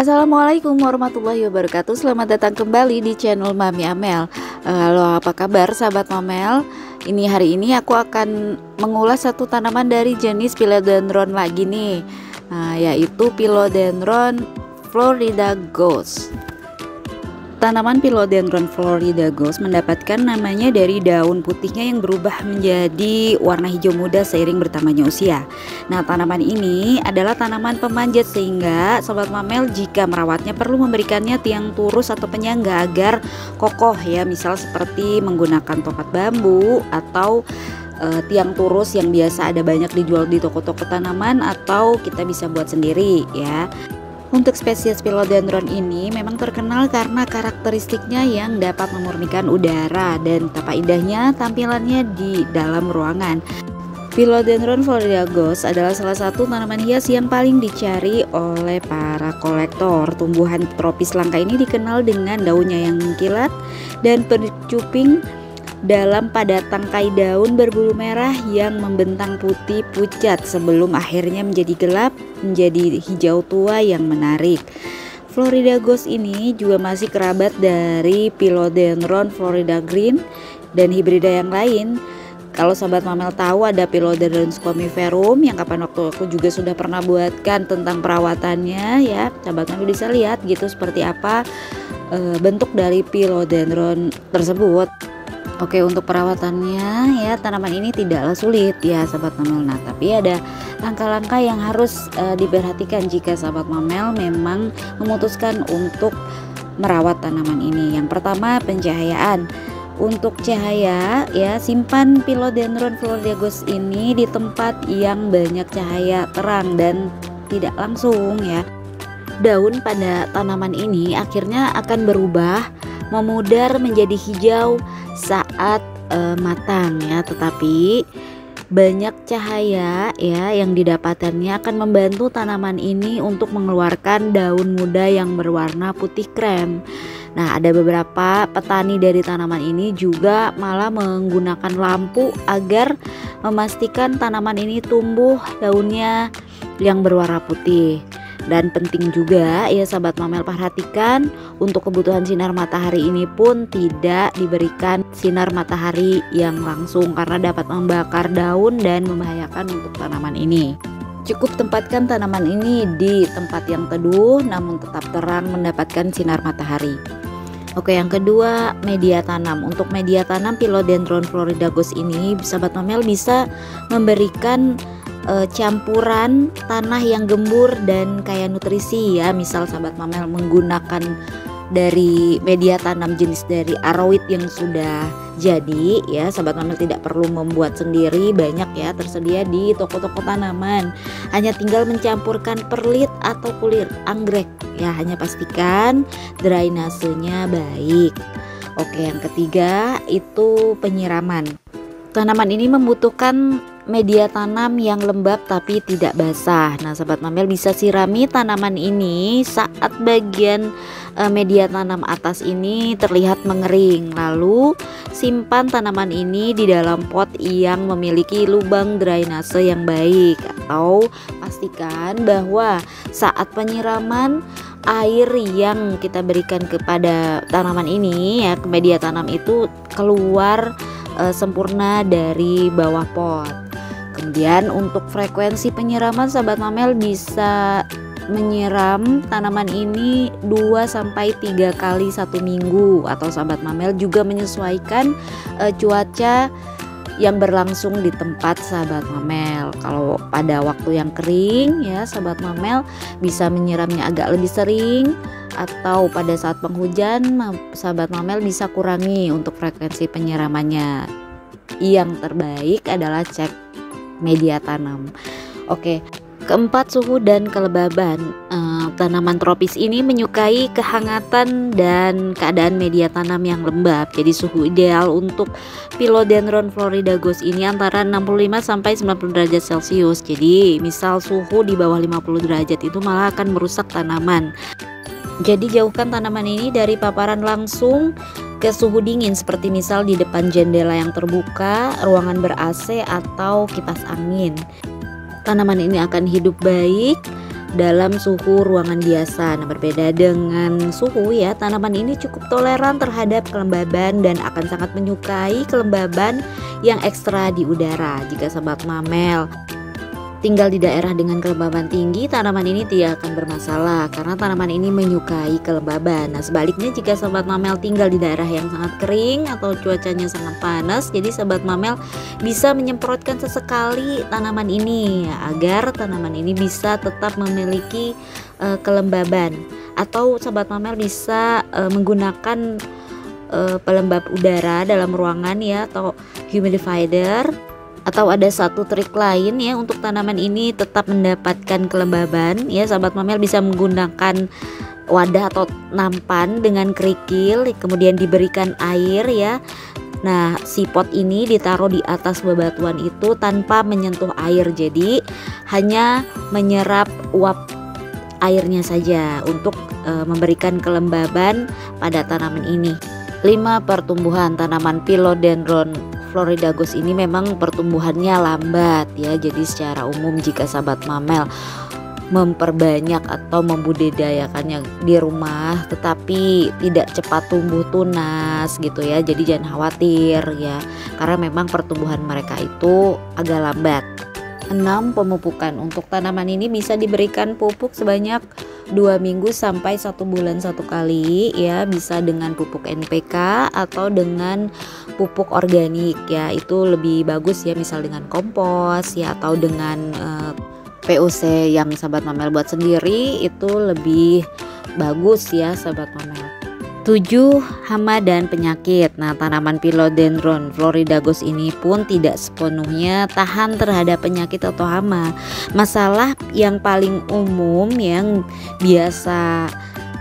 Assalamualaikum warahmatullahi wabarakatuh. Selamat datang kembali di channel Mami Amel. Halo, apa kabar sahabat Mamel? Hari ini aku akan mengulas satu tanaman dari jenis Philodendron lagi nih, yaitu Philodendron Florida Ghost. Tanaman Philodendron Florida Ghost mendapatkan namanya dari daun putihnya yang berubah menjadi warna hijau muda seiring bertambahnya usia. Nah, tanaman ini adalah tanaman pemanjat sehingga sobat Mamel jika merawatnya perlu memberikannya tiang turus atau penyangga agar kokoh ya, misal seperti menggunakan tongkat bambu atau tiang turus yang biasa ada banyak dijual di toko-toko tanaman, atau kita bisa buat sendiri ya. Untuk spesies Philodendron ini memang terkenal karena karakteristiknya yang dapat memurnikan udara dan betapa indahnya tampilannya di dalam ruangan. Philodendron Florida Ghost adalah salah satu tanaman hias yang paling dicari oleh para kolektor. Tumbuhan tropis langka ini dikenal dengan daunnya yang mengkilat dan bercuping dalam pada tangkai daun berbulu merah yang membentang putih pucat sebelum akhirnya menjadi gelap menjadi hijau tua yang menarik. Florida Ghost ini juga masih kerabat dari Philodendron Florida Green dan hibrida yang lain. Kalau sobat Mamel tahu ada Philodendron squamiferum yang kapan waktu aku juga sudah pernah buatkan tentang perawatannya ya. Sobat Mamel bisa lihat gitu seperti apa bentuk dari Philodendron tersebut. Oke, untuk perawatannya ya, tanaman ini tidaklah sulit ya sahabat Mamel. Nah, tapi ada langkah-langkah yang harus diperhatikan jika sahabat Mamel memang memutuskan untuk merawat tanaman ini. Yang pertama, pencahayaan. Untuk cahaya ya, simpan Philodendron Florida Ghost ini di tempat yang banyak cahaya terang dan tidak langsung ya. Daun pada tanaman ini akhirnya akan berubah memudar menjadi hijau saat matang ya, tetapi banyak cahaya ya yang didapatkannya akan membantu tanaman ini untuk mengeluarkan daun muda yang berwarna putih krem. Nah, ada beberapa petani dari tanaman ini juga malah menggunakan lampu agar memastikan tanaman ini tumbuh daunnya yang berwarna putih. Dan penting juga ya sahabat Mamel perhatikan untuk kebutuhan sinar matahari ini pun tidak diberikan sinar matahari yang langsung karena dapat membakar daun dan membahayakan untuk tanaman ini. Cukup tempatkan tanaman ini di tempat yang teduh namun tetap terang mendapatkan sinar matahari. Oke, yang kedua, media tanam. Untuk media tanam Philodendron Florida Ghost ini sahabat Mamel bisa memberikan campuran tanah yang gembur dan kaya nutrisi ya. Misal sahabat Mamel menggunakan dari media tanam jenis dari aroid yang sudah jadi ya, sahabat Mamel tidak perlu membuat sendiri, banyak ya tersedia di toko-toko tanaman. Hanya tinggal mencampurkan perlit atau kulit anggrek ya, hanya pastikan drainasenya baik. Oke, yang ketiga itu penyiraman. Tanaman ini membutuhkan media tanam yang lembab tapi tidak basah. Nah, sahabat Mamel bisa sirami tanaman ini saat bagian media tanam atas ini terlihat mengering. Lalu simpan tanaman ini di dalam pot yang memiliki lubang drainase yang baik, atau pastikan bahwa saat penyiraman air yang kita berikan kepada tanaman ini ya, ke media tanam itu keluar sempurna dari bawah pot. Kemudian untuk frekuensi penyiraman sahabat Mamel bisa menyiram tanaman ini 2-3 kali 1 minggu, atau sahabat Mamel juga menyesuaikan cuaca yang berlangsung di tempat sahabat Mamel. Kalau pada waktu yang kering ya sahabat Mamel bisa menyiramnya agak lebih sering, atau pada saat penghujan sahabat Mamel bisa kurangi untuk frekuensi penyiramannya. Yang terbaik adalah cek media tanam. Oke, keempat, suhu dan kelembaban. Tanaman tropis ini menyukai kehangatan dan keadaan media tanam yang lembab. Jadi suhu ideal untuk Philodendron Florida Ghost ini antara 65-90 derajat Celcius. Jadi misal suhu di bawah 50 derajat itu malah akan merusak tanaman. Jadi jauhkan tanaman ini dari paparan langsung ke suhu dingin, seperti misal di depan jendela yang terbuka, ruangan ber-AC atau kipas angin. Tanaman ini akan hidup baik dalam suhu ruangan biasa. Nah, berbeda dengan suhu ya, tanaman ini cukup toleran terhadap kelembaban dan akan sangat menyukai kelembaban yang ekstra di udara. Jika sobat mamel tinggal di daerah dengan kelembaban tinggi, tanaman ini tidak akan bermasalah karena tanaman ini menyukai kelembaban. Nah, sebaliknya jika sobat mamel tinggal di daerah yang sangat kering atau cuacanya sangat panas, jadi sobat mamel bisa menyemprotkan sesekali tanaman ini ya, agar tanaman ini bisa tetap memiliki kelembaban. Atau sobat mamel bisa menggunakan pelembab udara dalam ruangan ya, atau humidifier. Atau ada satu trik lain ya untuk tanaman ini tetap mendapatkan kelembaban ya, sahabat mamel bisa menggunakan wadah atau nampan dengan kerikil, kemudian diberikan air ya. Nah, si pot ini ditaruh di atas bebatuan itu tanpa menyentuh air, jadi hanya menyerap uap airnya saja untuk memberikan kelembaban pada tanaman ini. 5. Pertumbuhan tanaman Philodendron floridagos ini memang pertumbuhannya lambat ya, jadi secara umum jika sahabat mamel memperbanyak atau membudidayakannya di rumah tetapi tidak cepat tumbuh tunas gitu ya, jadi jangan khawatir ya, karena memang pertumbuhan mereka itu agak lambat. 6. Pemupukan. Untuk tanaman ini bisa diberikan pupuk sebanyak 2 minggu sampai 1 bulan 1 kali ya, bisa dengan pupuk NPK atau dengan pupuk organik ya, itu lebih bagus ya, misal dengan kompos ya, atau dengan POC yang sahabat mamel buat sendiri, itu lebih bagus ya sahabat mamel. 7. Hama dan penyakit. Nah, tanaman Philodendron floridagos ini pun tidak sepenuhnya tahan terhadap penyakit atau hama. Masalah yang paling umum yang biasa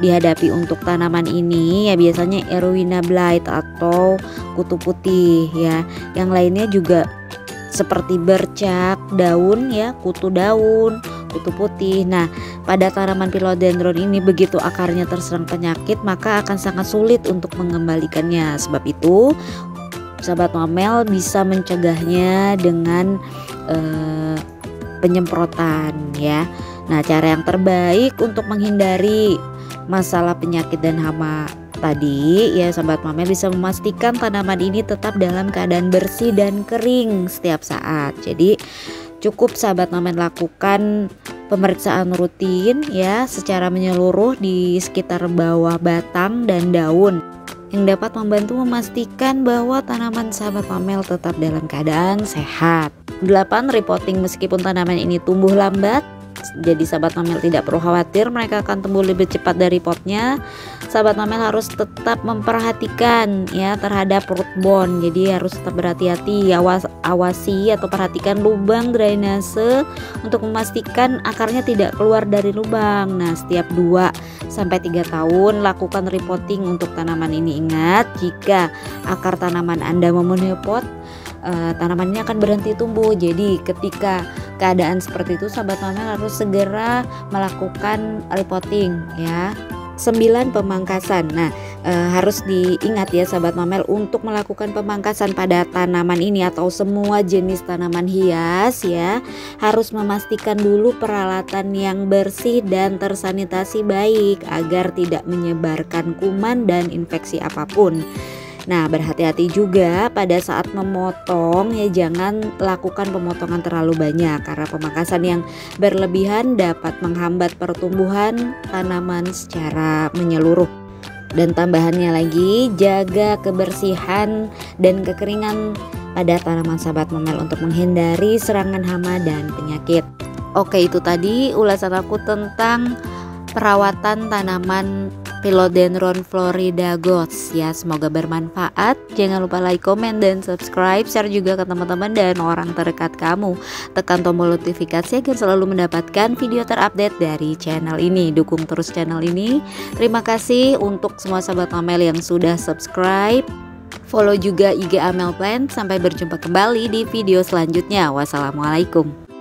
dihadapi untuk tanaman ini ya biasanya Erwina blight atau kutu putih ya. Yang lainnya juga seperti bercak daun ya, kutu daun, kutu putih. Nah, pada tanaman Philodendron ini begitu akarnya terserang penyakit maka akan sangat sulit untuk mengembalikannya. Sebab itu sahabat mamel bisa mencegahnya dengan penyemprotan ya. Nah, cara yang terbaik untuk menghindari masalah penyakit dan hama tadi ya, sahabat mamel bisa memastikan tanaman ini tetap dalam keadaan bersih dan kering setiap saat. Jadi cukup sahabat mamel lakukan pemeriksaan rutin ya secara menyeluruh di sekitar bawah batang dan daun yang dapat membantu memastikan bahwa tanaman sahabat mamel tetap dalam keadaan sehat. 8. Repotting. Meskipun tanaman ini tumbuh lambat, jadi sahabat mamel tidak perlu khawatir mereka akan tumbuh lebih cepat dari potnya. Sahabat mamel harus tetap memperhatikan ya terhadap root bone, jadi harus tetap berhati-hati, awasi atau perhatikan lubang drainase untuk memastikan akarnya tidak keluar dari lubang. Nah, setiap 2-3 tahun lakukan repotting untuk tanaman ini. Ingat, jika akar tanaman Anda memenuhi pot, tanaman ini akan berhenti tumbuh. Jadi ketika keadaan seperti itu sahabat mamel harus segera melakukan repotting ya. 9. Pemangkasan. Nah, harus diingat ya sahabat mamel, untuk melakukan pemangkasan pada tanaman ini atau semua jenis tanaman hias ya, harus memastikan dulu peralatan yang bersih dan tersanitasi baik agar tidak menyebarkan kuman dan infeksi apapun. Nah, berhati-hati juga pada saat memotong ya, jangan lakukan pemotongan terlalu banyak karena pemangkasan yang berlebihan dapat menghambat pertumbuhan tanaman secara menyeluruh. Dan tambahannya lagi, jaga kebersihan dan kekeringan pada tanaman sahabat mamel untuk menghindari serangan hama dan penyakit. Oke, itu tadi ulasan aku tentang perawatan tanaman Philodendron floridagos ya, semoga bermanfaat. Jangan lupa like, komen, dan subscribe, share juga ke teman-teman dan orang terdekat kamu. Tekan tombol notifikasi agar selalu mendapatkan video terupdate dari channel ini. Dukung terus channel ini. Terima kasih untuk semua sahabat mamel yang sudah subscribe. Follow juga IG Amel Plant. Sampai berjumpa kembali di video selanjutnya. Wassalamualaikum.